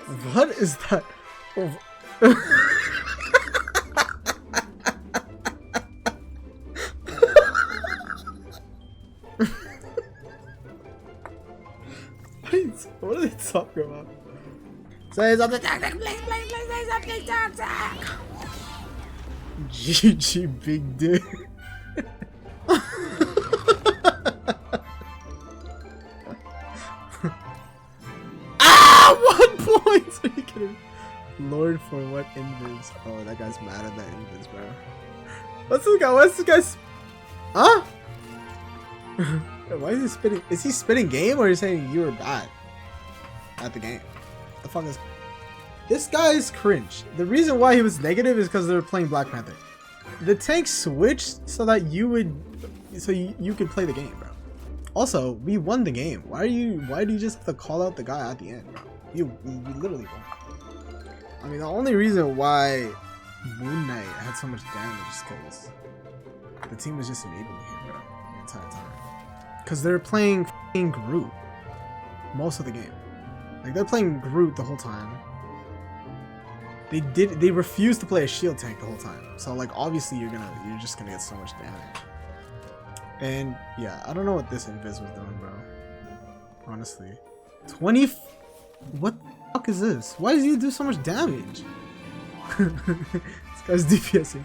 What is that? Oh. What are they talking about? Say something toxic, please say something toxic. GG, big dick. Ah, 1 point. Are you kidding me? Lord, for what invis? Oh, that guy's mad at that invis, bro. What's this guy? What's this guy's? Huh? Why is he spitting? Is he spitting game or is he saying you were bad at the game? What the fuck is this guy? Is cringe. The reason why he was negative is because they were playing Black Panther. The tank switched so that you could play the game, bro. Also, we won the game. Why do you just have to call out the guy at the end, bro? You literally won. I mean, the only reason why Moon Knight had so much damage is because the team was just enabling him, bro, the entire time. Because they're playing f***ing Groot most of the game. Like, they're playing Groot the whole time. They refused to play a shield tank the whole time. So, like, obviously you're just gonna get so much damage. And yeah, I don't know what this invis was doing, bro. Honestly, 20. What the fuck is this? Why does he do so much damage? This guy's DPSing.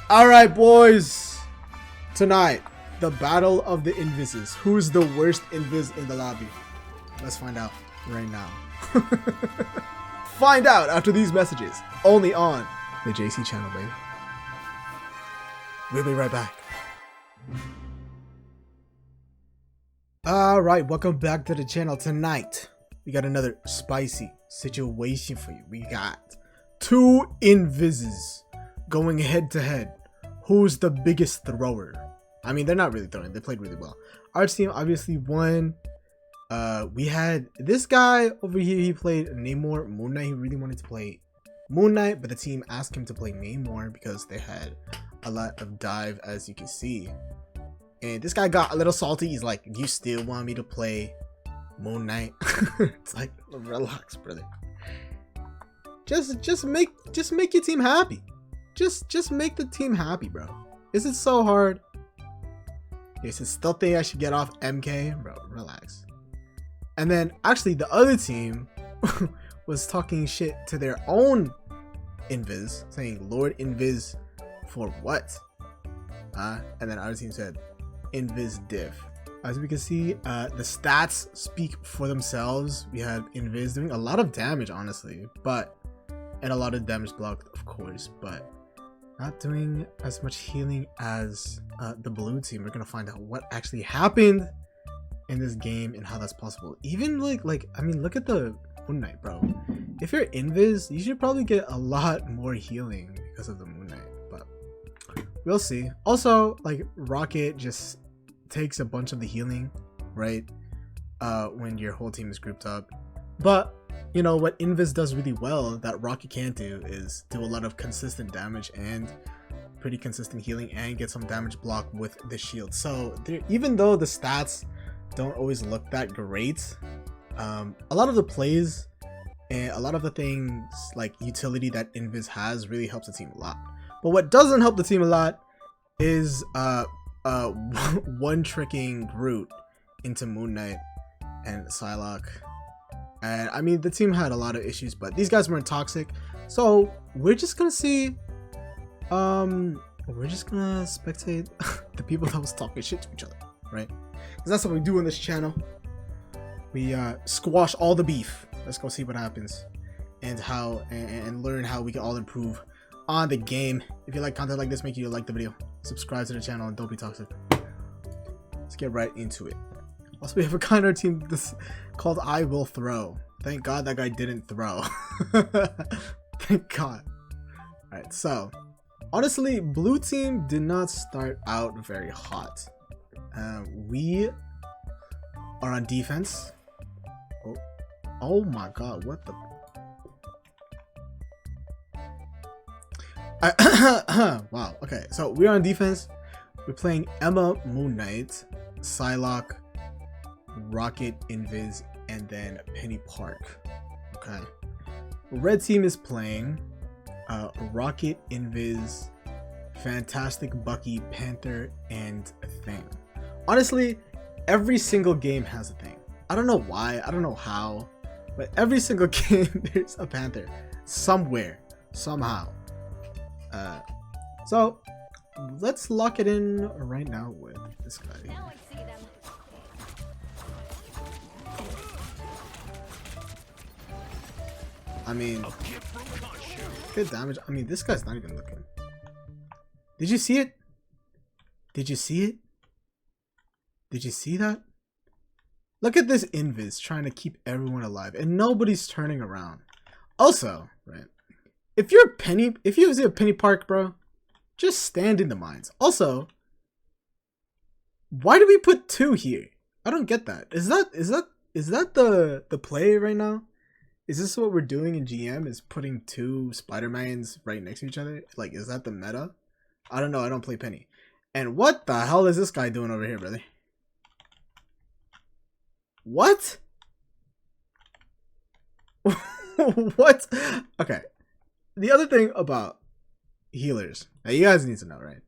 All right, boys. Tonight, the battle of the invises. Who's the worst invis in the lobby? Let's find out right now. Find out after these messages. Only on the JC channel, baby. We'll be right back. Alright, welcome back to the channel. Tonight, we got another spicy situation for you. We got 2 invises going head to head. Who's the biggest thrower? I mean, they're not really throwing. They played really well. Our team obviously won. We had this guy over here. He played Namor, Moon Knight. He really wanted to play Moon Knight, but the team asked him to play Namor because they had a lot of dive, as you can see. And this guy got a little salty. He's like, "You still want me to play Moon Knight?" It's like, relax, brother. Just make your team happy. Just make the team happy, bro. Is it so hard? Is it still think I should get off MK? Bro, relax. And then actually the other team was talking shit to their own invis, saying Lord Invis for what? And then our team said Invis diff. As we can see, the stats speak for themselves. We had Invis doing a lot of damage, honestly, and a lot of damage blocked, of course, but not doing as much healing as the blue team. We're gonna find out what actually happened in this game and how that's possible. Even like I mean, look at the Moon Knight, bro. If you're invis, you should probably get a lot more healing because of the Moon Knight, but we'll see. Also, like, Rocket just takes a bunch of the healing, right, when your whole team is grouped up. But you know what invis does really well that Rocket can't do is do a lot of consistent damage and pretty consistent healing and get some damage block with the shield. So even though the stats don't always look that great, a lot of the plays and a lot of the things like utility that invis has really helps the team a lot. But what doesn't help the team a lot is one tricking Groot into Moon Knight and Psylocke. And I mean, the team had a lot of issues, but these guys weren't toxic. So we're just gonna see, we're just gonna spectate the people that was talking shit to each other, right? Because that's what we do on this channel. We squash all the beef. Let's go see what happens and how and learn how we can all improve on the game. If you like content like this, make sure you like the video, subscribe to the channel, and don't be toxic. Let's get right into it. Also, we have a guy on our team this called I Will Throw. Thank God that guy didn't throw. Thank God. Alright, so honestly, blue team did not start out very hot. We are on defense. Oh my God, what the? Wow, okay, so we're on defense. We're playing Emma, Moon Knight, Psylocke, Rocket, Invis, and then Penny Park. Okay, red team is playing Rocket, Invis, Fantastic, Bucky, Panther, and Thing. Honestly, every single game has a Thing. I don't know why, I don't know how, but every single game there's a Panther somewhere, somehow. So let's lock it in right now with this guy here. I mean, good damage. I mean, this guy's not even looking. Did you see it? Did you see it? Did you see that? Look at this Invis trying to keep everyone alive and nobody's turning around. Also, right, if you see a Penny Park, bro, just stand in the mines. Also, why do we put 2 here? I don't get that. Is that the play right now? Is this what we're doing in GM? Is putting 2 Spider-Mans right next to each other? Like, is that the meta? I don't know. I don't play Penny. And what the hell is this guy doing over here, brother? What? What? Okay. The other thing about healers that you guys need to know, right?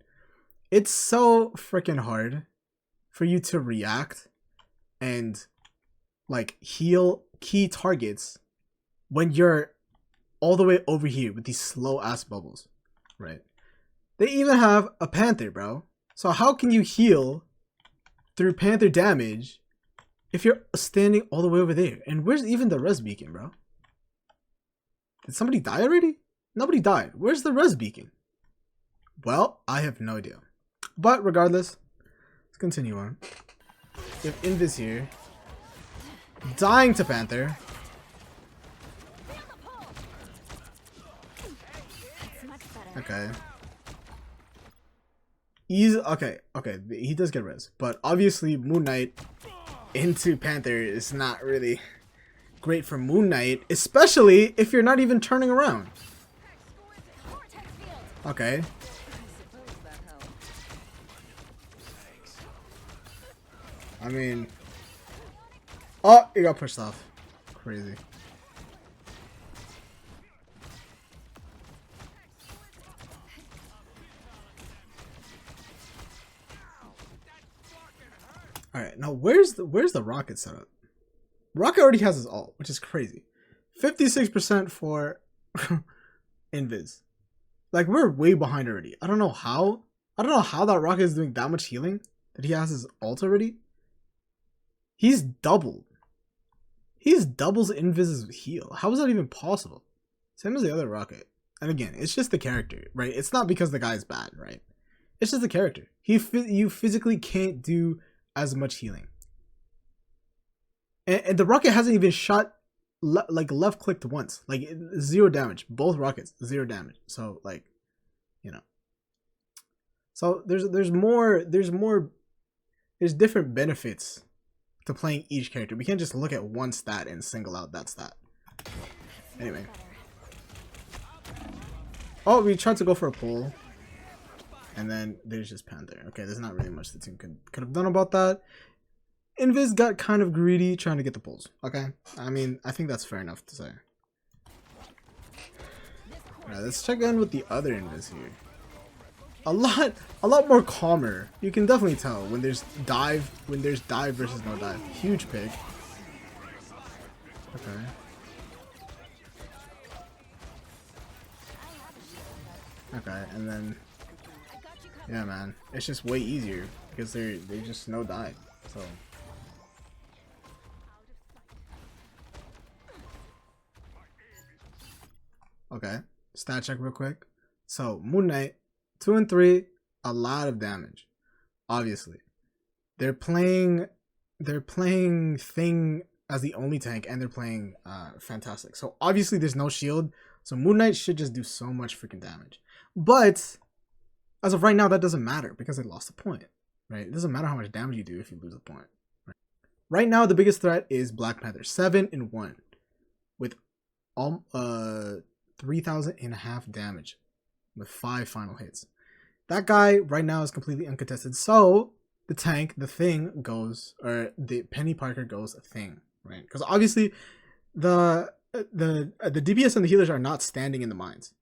It's so freaking hard for you to react and like heal key targets when you're all the way over here with these slow ass bubbles, right? They even have a Panther, bro. So how can you heal through Panther damage if you're standing all the way over there? And where's even the res beacon, bro? Did somebody die already? Nobody died. Where's the res beacon? Well, I have no idea. But regardless, let's continue on. We have Invis here. Dying to Panther. Okay. Okay, he does get res. But obviously Moon Knight into Panther is not really great for Moon Knight, especially if you're not even turning around. Okay. I mean, oh, it got pushed off. Crazy. All right, now where's the Rocket setup? Rocket already has his ult, which is crazy. 56% for Invis. Like, we're way behind already. I don't know how. I don't know how that Rocket is doing that much healing. That he has his ult already. He's doubled. He's doubles Invis's heal. How is that even possible? Same as the other Rocket. And again, it's just the character, right? It's not because the guy's bad, right? It's just the character. You physically can't do as much healing. And the Rocket hasn't even shot like left clicked once. Like 0 damage. Both Rockets 0 damage. So like, you know. So there's different benefits to playing each character. We can't just look at one stat and single out that stat. Anyway. Oh, we tried to go for a pull. And then there's just Panther. Okay, there's not really much the team could have done about that. Invis got kind of greedy trying to get the pulls. Okay, I mean, I think that's fair enough to say. Alright, let's check in with the other Invis here. A lot more calmer. You can definitely tell when there's dive versus no dive. Huge pick. Okay. Okay, and then yeah, man, it's just way easier because they just no dive. So okay, stat check real quick. So Moon Knight 2 and 3, a lot of damage. Obviously, they're playing Thing as the only tank, and they're playing Fantastic. So obviously, there's no shield. So Moon Knight should just do so much freaking damage. But as of right now, that doesn't matter because they lost a point, right? It doesn't matter how much damage you do if you lose a point. Right now, the biggest threat is Black Panther, 7 and 1, with 3,500 damage, with 5 final hits. That guy right now is completely uncontested. So the tank, the Thing goes, or the Penny Parker goes Thing, right? Because obviously the the DPS and the healers are not standing in the mines.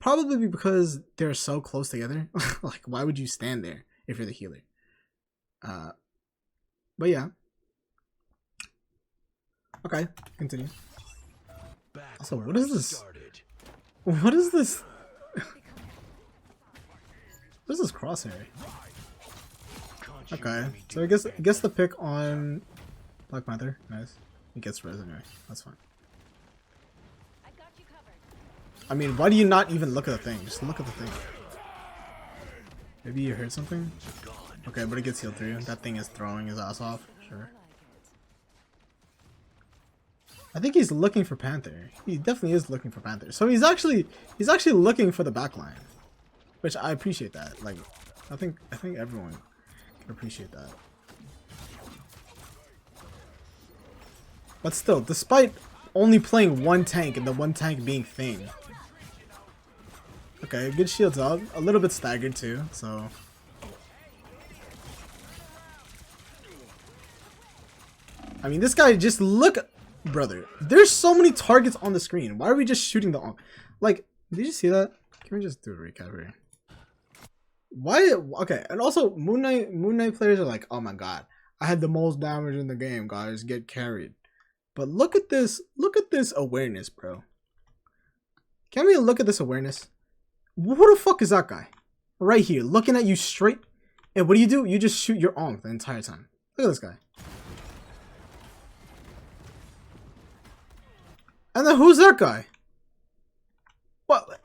Probably because they're so close together. Like, why would you stand there if you're the healer? But yeah. Okay, continue. Also, what is this? What is this? What is this crosshair? Okay, so I guess the pick on Black Panther. Nice. He gets res anyway. That's fine. I mean, why do you not even look at the thing? Just look at the thing. Maybe you heard something? Okay, but it gets healed through. That thing is throwing his ass off. Sure. I think he's looking for Panther. He definitely is looking for Panther. So he's actually looking for the backline, which I appreciate that. Like, I think everyone can appreciate that. But still, despite only playing one tank and the one tank being Thing. Okay, good shields up. A little bit staggered too, so. I mean, this guy just look, brother. There's so many targets on the screen. Why are we just shooting the like? Did you see that? Can we just do a recap here? Why? Okay, and also Moon Knight players are like, oh my god, I had the most damage in the game, guys. Get carried. But look at this. Look at this awareness, bro. Can we look at this awareness? Who the fuck is that guy? Right here, looking at you straight. And what do? You just shoot your arm the entire time. Look at this guy. And then who's that guy? What?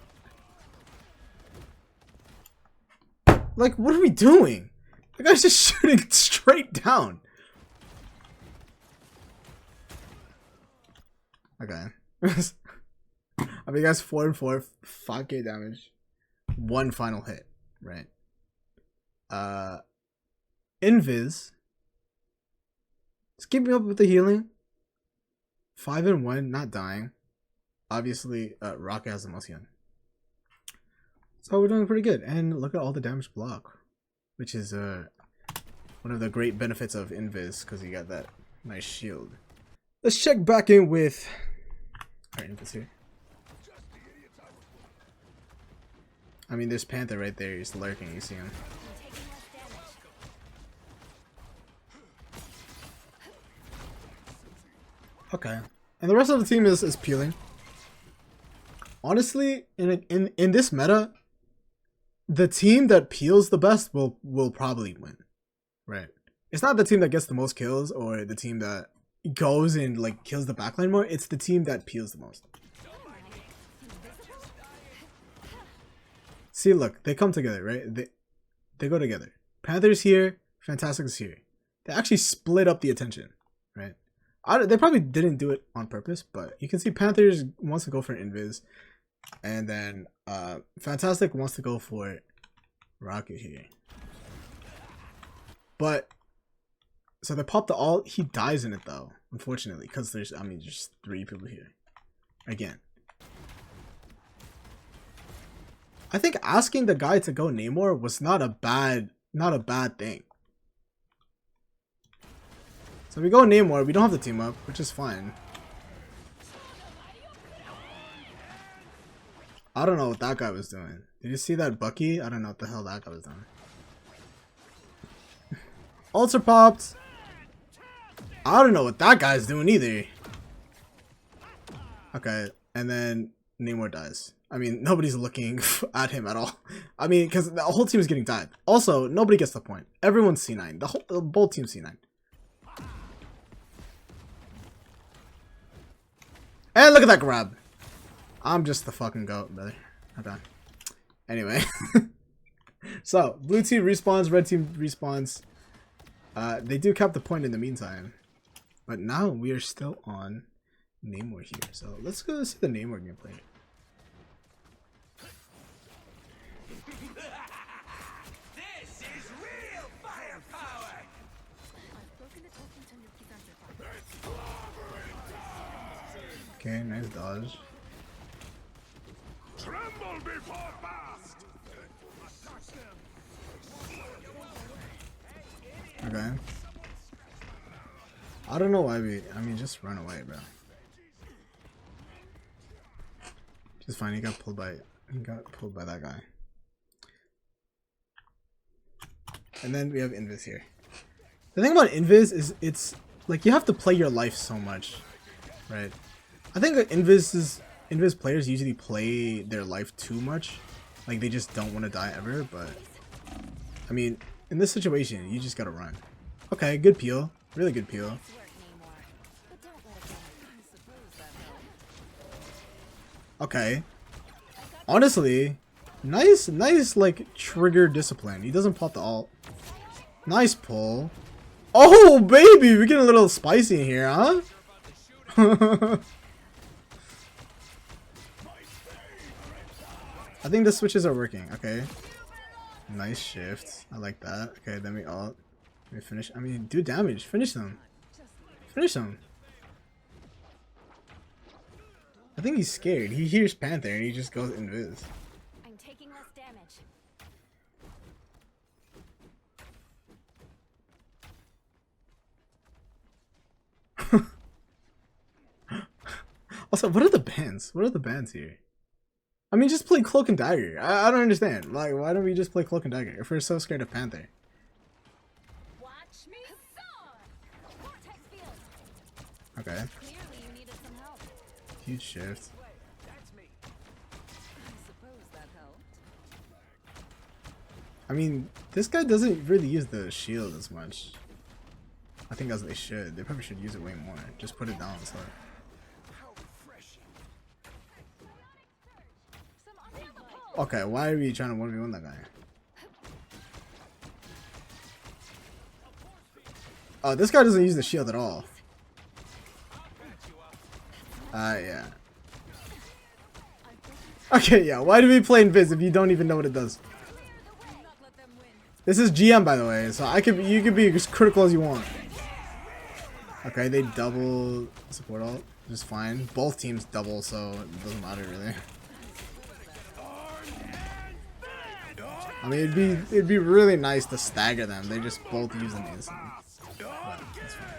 Like, what are we doing? The guy's just shooting straight down. Okay. I mean, guys, 4 and 4, 5k damage, 1 final hit, right? Invis. Just keeping up with the healing. 5 and 1, not dying. Obviously, Rocket has the most healing. So we're doing pretty good. And look at all the damage block, which is one of the great benefits of Invis, because you got that nice shield. Let's check back in with our Invis here. I mean, there's Panther right there. He's lurking. You see him. Okay, and the rest of the team is peeling. Honestly, in this meta, the team that peels the best will probably win, right? It's not the team that gets the most kills or the team that goes and like kills the backline more. It's the team that peels the most. See, look, they come together, right? They go together. Panther's here, Fantastic is here. They actually split up the attention, right? They probably didn't do it on purpose, but you can see Panthers wants to go for Invis, and then Fantastic wants to go for Rocket here. But so they pop the ult. He dies in it though, unfortunately, because there's just 3 people here. Again, I think asking the guy to go Namor was not a bad thing. So we go Namor, we don't have to team up, which is fine. I don't know what that guy was doing. Did you see that Bucky? I don't know what the hell that guy was doing. Ultra popped. I don't know what that guy's doing either. Okay, and then Namor dies. I mean, nobody's looking at him at all. I mean, because the whole team is getting died. Also, nobody gets the point. Everyone's C9. Both teams C9. And look at that grab. I'm just the fucking goat, brother. Okay. Anyway. So, blue team respawns, red team respawns. They do cap the point in the meantime. But now we are still on Namor here. So, let's go see the Namor gameplay. This is real firepower. Okay, nice dodge. Tremble before blast. Okay. I don't know why I mean, just run away, bro. Just fine. He got pulled by that guy. And then we have Invis here. The thing about Invis is it's like you have to play your life so much, right? I think Invis players usually play their life too much. Like they just don't want to die ever, but I mean, in this situation, you just gotta run. Okay, good peel. Really good peel. Okay. Honestly, nice like trigger discipline. He doesn't pop the ult. Nice pull. Oh baby, we're getting a little spicy in here, huh? I think the switches are working. Okay. Nice shift. I like that. Okay, then we ult. We finish. I mean, do damage. Finish them. Finish them. I think he's scared. He hears Panther and he just goes invis. I'm taking less damage. Also, what are the bans? What are the bans here? I mean, just play Cloak and Dagger. I don't understand. Like, why don't we just play Cloak and Dagger if we're so scared of Panther? Watch me soar! Vortex field. Okay. Clearly you needed some help. Huge shift. I suppose that helped. I mean, this guy doesn't really use the shield as much. I think as they should. They probably should use it way more. Just put it down. So. Okay, why are we trying to 1v1 that guy? Oh, this guy doesn't use the shield at all. Yeah. Okay, yeah. Why do we play Invis if you don't even know what it does? This is GM, by the way, so you could be as critical as you want. Okay, they double support ult, just fine. Both teams double, so it doesn't matter really. I mean, it'd be really nice to stagger them. They just both use them instantly. But that's fine.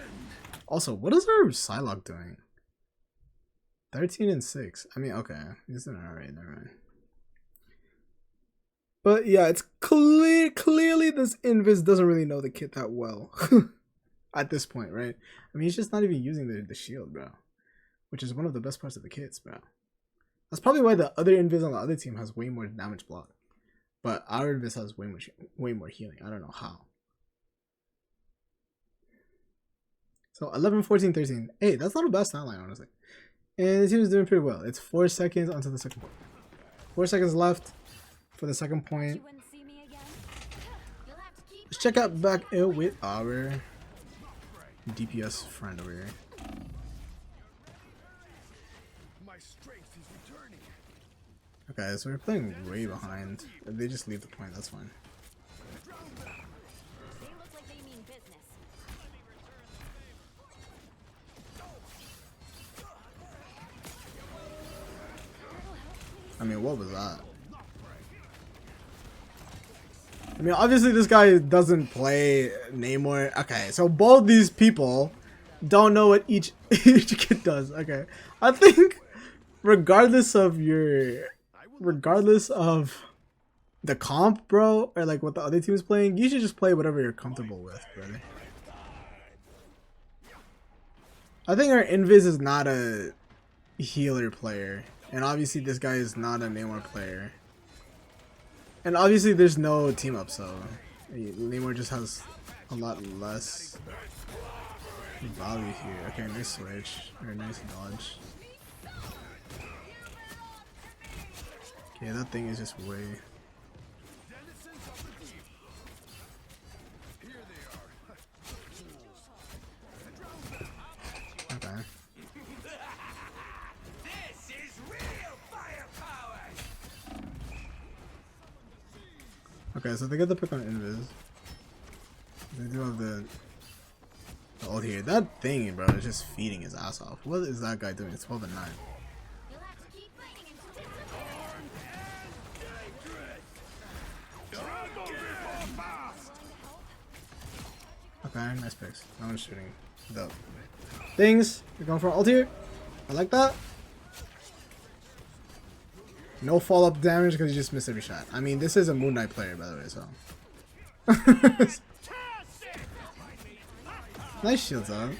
Also, what is our Psylocke doing? 13 and 6. I mean, okay, he's doing alright. Never mind. But yeah, it's clearly this Invis doesn't really know the kit that well at this point, right? I mean, he's just not even using the shield, bro, which is one of the best parts of the kits, bro. That's probably why the other Invis on the other team has way more damage block. But our Invis has way more healing. I don't know how. So 11, 14, 13. Hey, that's not a bad stat line, honestly. And the team is doing pretty well. It's 4 seconds onto the second point. 4 seconds left for the second point. Let's check out back in with our DPS friend over here. Okay, so we're playing way behind. If they just leave the point, that's fine. I mean, what was that? I mean, obviously this guy doesn't play Namor. Okay, so both these people don't know what each kid does. Okay, I think regardless of the comp, bro, or like what the other team is playing, you should just play whatever you're comfortable with, brother. I think our Invis is not a healer player, and obviously this guy is not a Namor player, and obviously there's no team up, so Namor just has a lot less value here. Okay, nice switch, or nice dodge. Okay, that thing is just way. Okay. This is real firepower. Okay, so they get the pick on Invis. They do have the ult here. That thing, bro, is just feeding his ass off. What is that guy doing? It's 12 and 9. Okay, nice picks. No one's shooting. Dope. Things. You're going for ult here. I like that. No follow-up damage because you just missed every shot. I mean, this is a Moon Knight player, by the way, so. Nice shields up.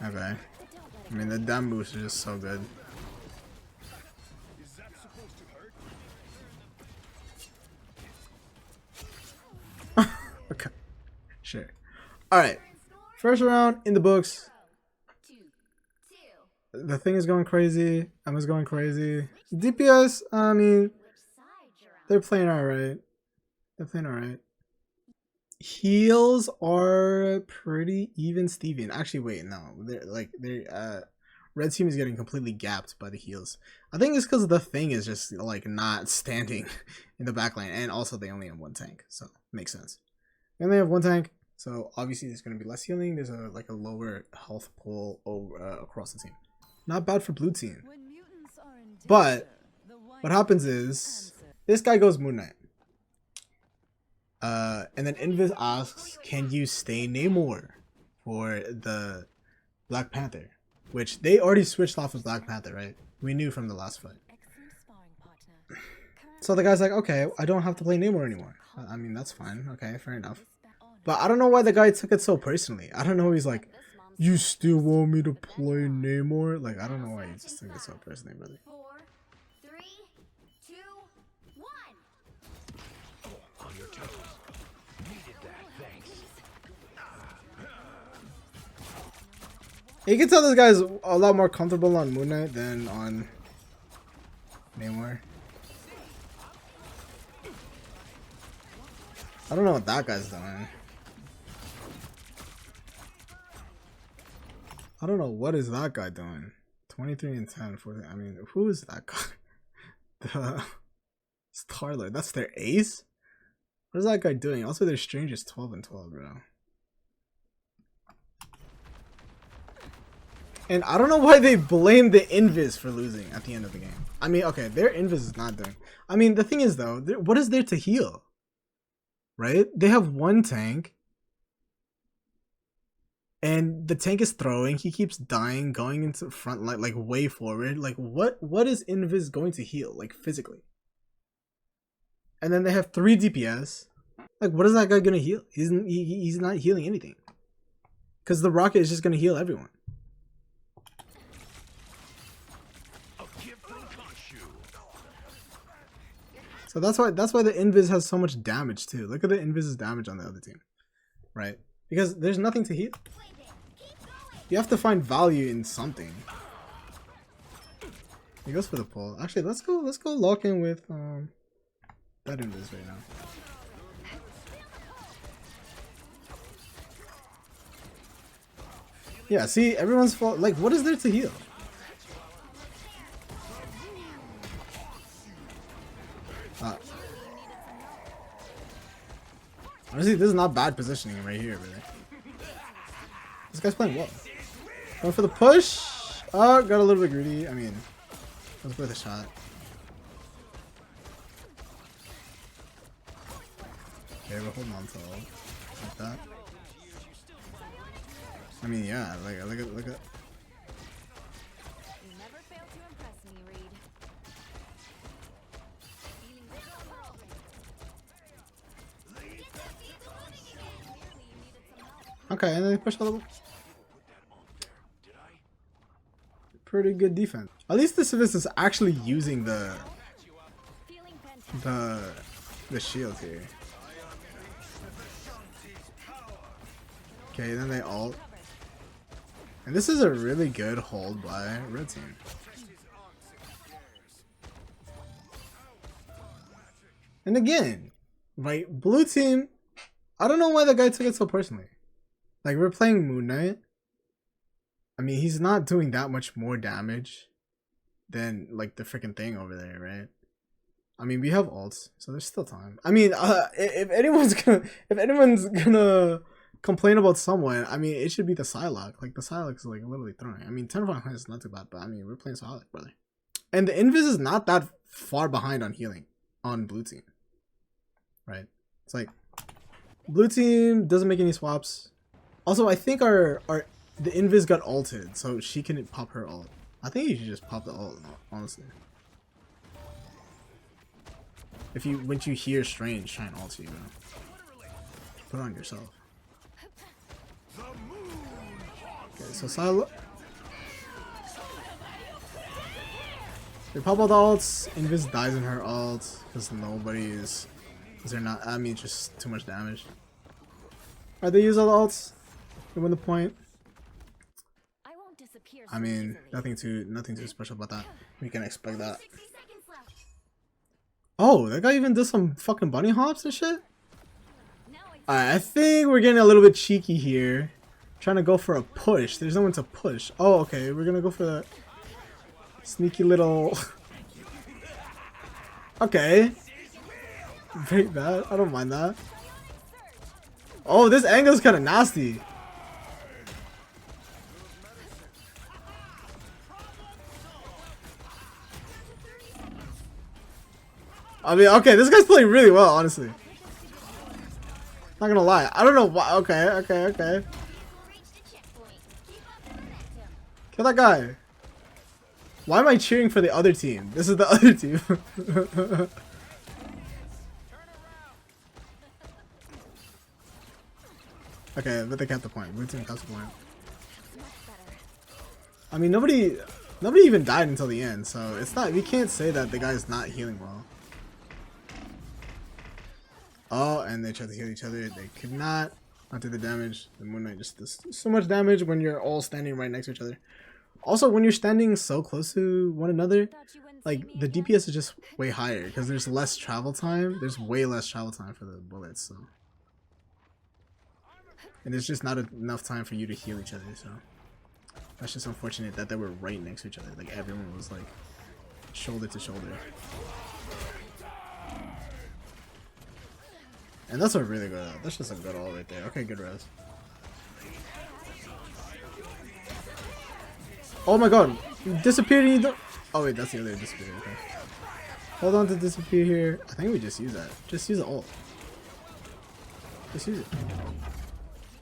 Okay. I mean, the damn boost is just so good. Okay. Sure. Alright. First round in the books. The thing is going crazy. Emma's going crazy. DPS, I mean, they're playing alright. They're playing alright. Heals are pretty even Steven. Actually, wait, no. Red team is getting completely gapped by the heals. I think it's because the thing is just like not standing in the backline, and also they only have one tank, so makes sense. They only have one tank, so obviously there's going to be less healing. There's a lower health pool over across the team. Not bad for blue team. But what happens is this guy goes Moon Knight. And then Invis asks, can you stay Namor for the Black Panther? Which they already switched off of Black Panther, right? We knew from the last fight. So the guy's like, okay, I don't have to play Namor anymore. I mean, that's fine. Okay, fair enough. But I don't know why the guy took it so personally. I don't know. He's like, you still want me to play Namor? Like, I don't know why he just took it so personally, brother. 4, 3, 2, 1. On your toes. Needed that, thanks. You can tell this guy's a lot more comfortable on Moon Knight than on Namor. I don't know what that guy's doing. I don't know what is that guy doing. 23 and 10 for. I mean, who is that guy? The Star-Lord. That's their ace. What is that guy doing? Also, their strange is 12 and 12, bro. And I don't know why they blame the Invis for losing at the end of the game. I mean, okay, their Invis is not doing. I mean, the thing is though, what is there to heal? Right? They have one tank. And the tank is throwing. He keeps dying, going into front line, like way forward. Like what is Invis going to heal, like physically? And then they have 3 DPS. Like what is that guy gonna heal? He's not healing anything. Because the rocket is just gonna heal everyone. So that's why the Invis has so much damage too. Look at the Invis's damage on the other team, right? Because there's nothing to heal. You have to find value in something. He goes for the pull. Actually, let's go lock in with that Invis right now. Yeah, see, everyone's fault. Like, what is there to heal? Honestly, this is not bad positioning right here, really. This guy's playing well. Going for the push. Oh, got a little bit greedy. I mean, let's play the shot. Okay, we're holding on to all like that. I mean, yeah, like look at. You never fail to impress me, Reed. Feeling good overall. Okay, and then they push all the way. Pretty good defense. At least the Civis is actually using the shield here. Okay, then they ult. And this is a really good hold by red team. And again, right, blue team, I don't know why the guy took it so personally. Like, we're playing Moon Knight. I mean, he's not doing that much more damage than, like, the freaking thing over there, right? I mean, we have ults, so there's still time. I mean, if anyone's gonna complain about someone, I mean, it should be the Psylocke. Like, the Psylocke is, like, literally throwing. I mean, 10 from behind is not too bad, but, I mean, we're playing Psylocke, brother. And the Invis is not that far behind on healing on blue team. Right? It's like, blue team doesn't make any swaps. Also, I think the Invis got ulted, so she can pop her ult. I think you should just pop the ult, honestly. Once you hear Strange try and ult you, bro. Put it on yourself. Okay, so Psylocke. They pop all the ults. Invis dies in her ult because nobody is. Because they're not. I mean, just too much damage. Alright, they use all the ults. They win the point. I won't disappear I mean, nothing too special about that. We can expect that. 60 seconds left. Oh, that guy even does some fucking bunny hops and shit. Now Alright, I think we're getting a little bit cheeky here. Trying to go for a push. There's no one to push. Oh, okay. We're gonna go for the sneaky little. Okay. Very bad. I don't mind that. Oh, this angle is kind of nasty. I mean, okay, this guy's playing really well, honestly. Not gonna lie. I don't know why. Okay. reach the checkpoint. Keep up the momentum. Kill that guy. Why am I cheering for the other team? This is the other team. Okay, but they kept the point. Blue team kept the point. Much better. I mean, nobody even died until the end, so it's not. We can't say that the guy's not healing well. Oh, and they tried to heal each other. They could not do the damage. The Moon Knight just does so much damage when you're all standing right next to each other. Also, when you're standing so close to one another, Thought you wouldn't see like me the again? DPS is just way higher because there's less travel time. There's way less travel time for the bullets, so. And there's just not enough time for you to heal each other, so. That's just unfortunate that they were right next to each other. Like everyone was like shoulder to shoulder. And that's a really good. That's just a good ult right there. Okay, good res. Oh my god, you disappeared and you don't. Oh wait, that's the other disappear. Okay. Hold on to disappear here. I think we just use that. Just use the ult. Just use it.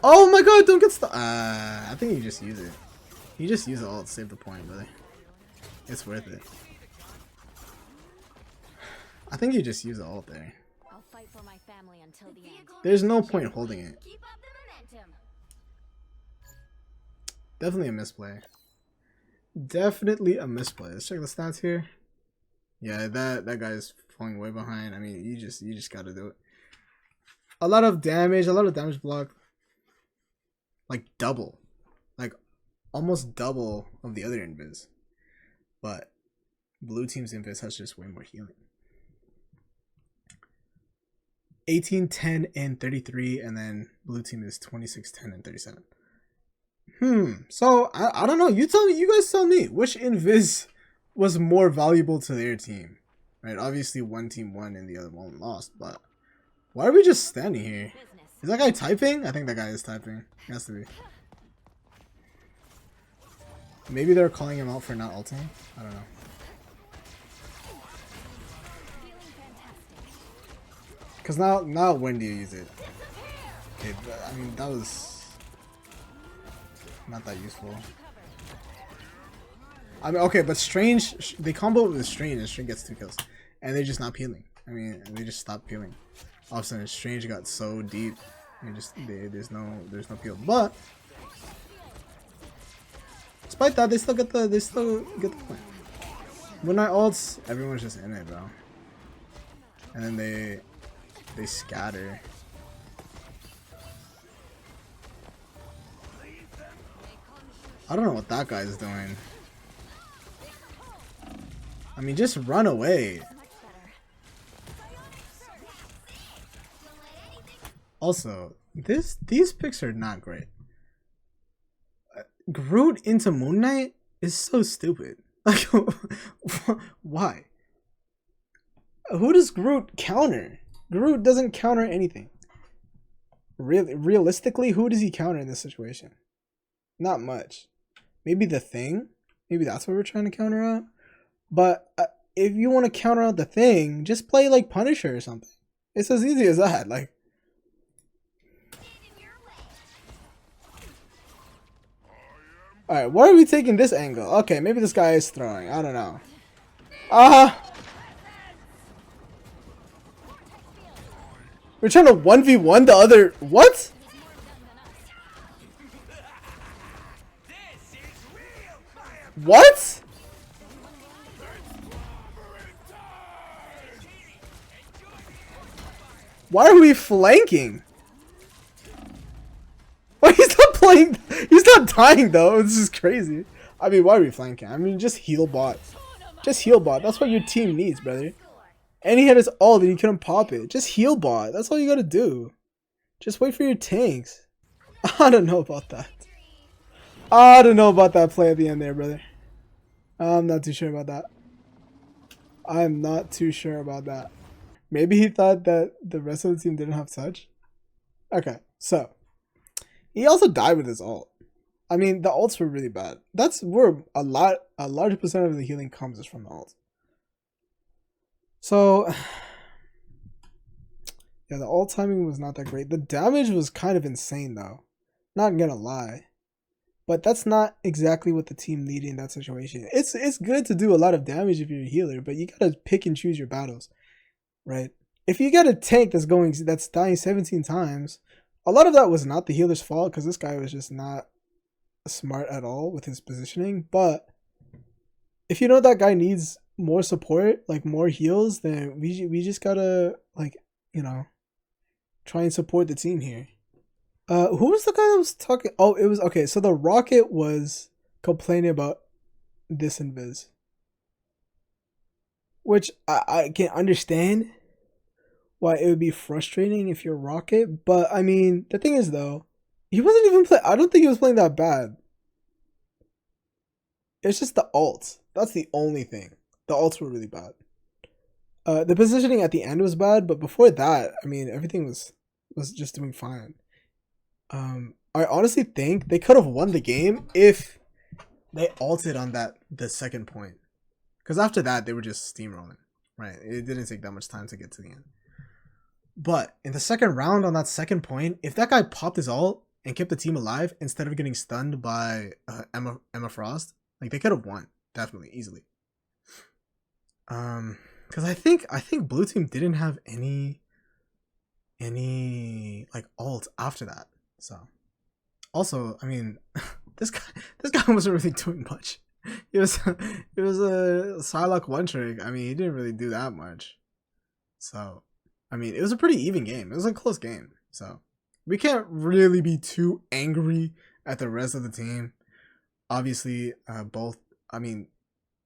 Oh my god, don't get stuck. I think you just use it. You just use the ult to save the point, brother. It's worth it. I think you just use the ult there. I'll fight for my family until the end. There's no point holding it. Keep up the momentum. Definitely a misplay. Definitely a misplay. Let's check the stats here. Yeah, that guy's falling way behind. I mean, you just gotta do it. A lot of damage block. Like double. Like almost double of the other invis. But blue team's invis has just way more healing. 18, 10, and 33, and then blue team is 26, 10, and 37. So I don't know. You guys tell me which invis was more valuable to their team. Right? Obviously one team won and the other one lost, but why are we just standing here? Business. Is that guy typing? I think that guy is typing. He has to be. Maybe they're calling him out for not ulting. I don't know. Feeling fantastic. Cause now when do you use it? Okay, I mean that was not that useful. I mean, okay, but Strange, they combo with Strange and Strange gets 2 kills. And they're just not peeling. I mean, they just stopped peeling. All of a sudden, Strange got so deep. There's no peel. But despite that, they still get the point. When I ults, everyone's just in it, bro. And then they scatter. I don't know what that guy is doing. I mean, just run away. Much better. Also, these picks are not great. Groot into Moon Knight is so stupid. Like, why? Who does Groot counter? Groot doesn't counter anything. realistically, who does he counter in this situation? Not much. Maybe the Thing. Maybe that's what we're trying to counter out. But if you want to counter out the Thing, just play like Punisher or something. It's as easy as that. Like, all right, why are we taking this angle? Okay, maybe this guy is throwing. I don't know. We're trying to 1v1 the other. What? What? Why are we flanking? Why he's not playing? He's not dying though. This is crazy. I mean, why are we flanking? I mean, just heal bot. Just heal bot. That's what your team needs, brother. And he had his ult and he couldn't pop it. Just heal bot. That's all you gotta do. Just wait for your tanks. I don't know about that. I don't know about that play at the end there, brother. I'm not too sure about that. I'm not too sure about that. Maybe he thought that the rest of the team didn't have touch. Okay, so he also died with his ult. I mean, the ults were really bad. That's where a large percent of the healing comes is from the ult. So yeah, the ult timing was not that great. The damage was kind of insane though. Not gonna lie. But that's not exactly what the team needed in that situation. It's good to do a lot of damage if you're a healer, but you gotta pick and choose your battles, right? If you get a tank that's dying 17 times, a lot of that was not the healer's fault because this guy was just not smart at all with his positioning. But if you know that guy needs more support, like more heals, then we just gotta, like, you know, try and support the team here. Who was the guy that was talking? Oh, it was okay. So the Rocket was complaining about this invis, which I can understand why it would be frustrating if you're Rocket. But I mean, the thing is though, he wasn't even playing. I don't think he was playing that bad. It's just the ults. That's the only thing. The ults were really bad. The positioning at the end was bad, but before that, I mean, everything was just doing fine. I honestly think they could have won the game if they ulted on the second point. Because after that, they were just steamrolling, right? It didn't take that much time to get to the end. But in the second round on that second point, if that guy popped his ult and kept the team alive instead of getting stunned by Emma Frost, like they could have won, definitely, easily. Because I think blue team didn't have any like ult after that. So, also, I mean, this guy wasn't really doing much. It was a Psylocke one trick. I mean, he didn't really do that much. So, I mean, it was a pretty even game. It was a close game. So, we can't really be too angry at the rest of the team. Obviously,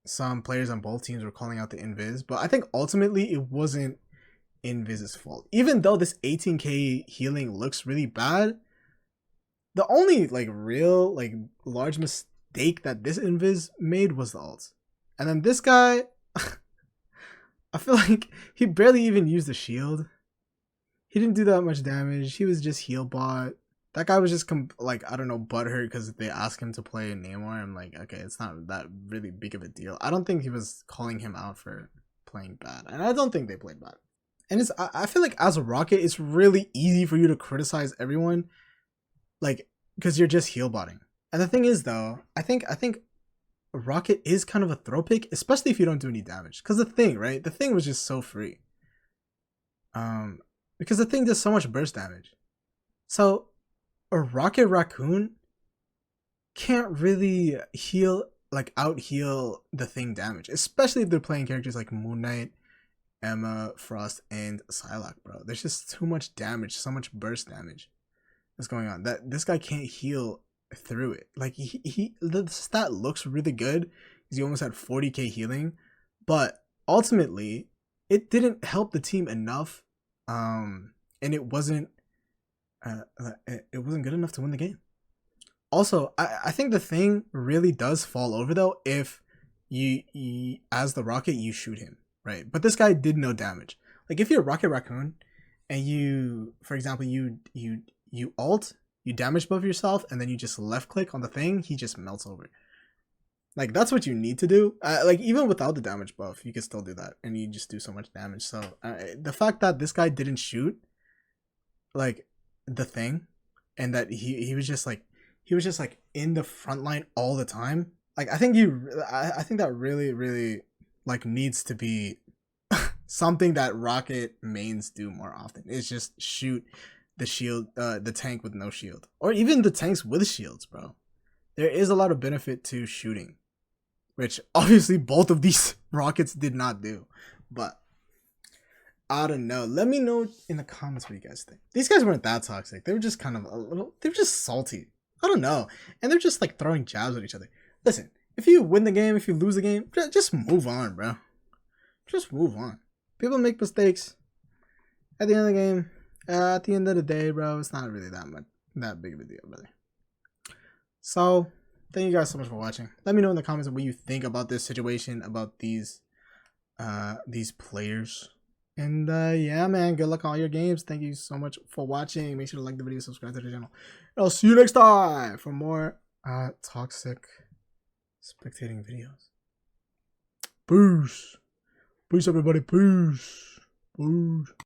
some players on both teams were calling out the invis, but I think ultimately it wasn't invis's fault. Even though this 18k healing looks really bad, the only like real like large mistake that this invis made was the ults. And then this guy, I feel like he barely even used the shield. He didn't do that much damage. He was just heal bot. That guy was just I don't know, butthurt because they asked him to play Namor. I'm like, okay, it's not that really big of a deal. I don't think he was calling him out for playing bad, and I don't think they played bad. And I feel like as a Rocket, it's really easy for you to criticize everyone, like, because you're just heal botting. And the thing is though, I think Rocket is kind of a throw pick, especially if you don't do any damage. Because the Thing was just so free. Because the Thing does so much burst damage. So a Rocket Raccoon can't really out heal the Thing damage, especially if they're playing characters like Moon Knight, Emma Frost, and Psylocke, bro. There's just too much damage, so much burst damage that's going on that this guy can't heal through it. Like the stat looks really good because he almost had 40k healing, but ultimately it didn't help the team enough, and it wasn't good enough to win the game. Also, I think the Thing really does fall over though if you as the Rocket you shoot him, right? But this guy did no damage. Like if you're a Rocket Raccoon and you, for example, you you ult, you damage buff yourself, and then you just left click on the thing, he just melts over. Like, that's what you need to do. Like, even without the damage buff, you can still do that, and you just do so much damage. So, the fact that this guy didn't shoot, like, the thing, and that he was just like in the front line all the time. Like, I think that really like needs to be something that Rocket mains do more often. Is just shoot the shield, the tank with no shield, or even the tanks with shields, bro. There is a lot of benefit to shooting, which obviously both of these Rockets did not do. But I don't know. Let me know in the comments what you guys think. These guys weren't that toxic. They were just kind of they were just salty. I don't know. And they're just like throwing jabs at each other. Listen, if you win the game, if you lose the game, just move on, bro. Just move on. People make mistakes. At the end of the game, at the end of the day, bro, it's not really that big of a deal, brother. So, thank you guys so much for watching. Let me know in the comments what you think about this situation, about these players. And yeah, man, good luck on all your games. Thank you so much for watching. Make sure to like the video, subscribe to the channel. And I'll see you next time for more toxic spectating videos. Peace. Peace, everybody. Peace. Peace.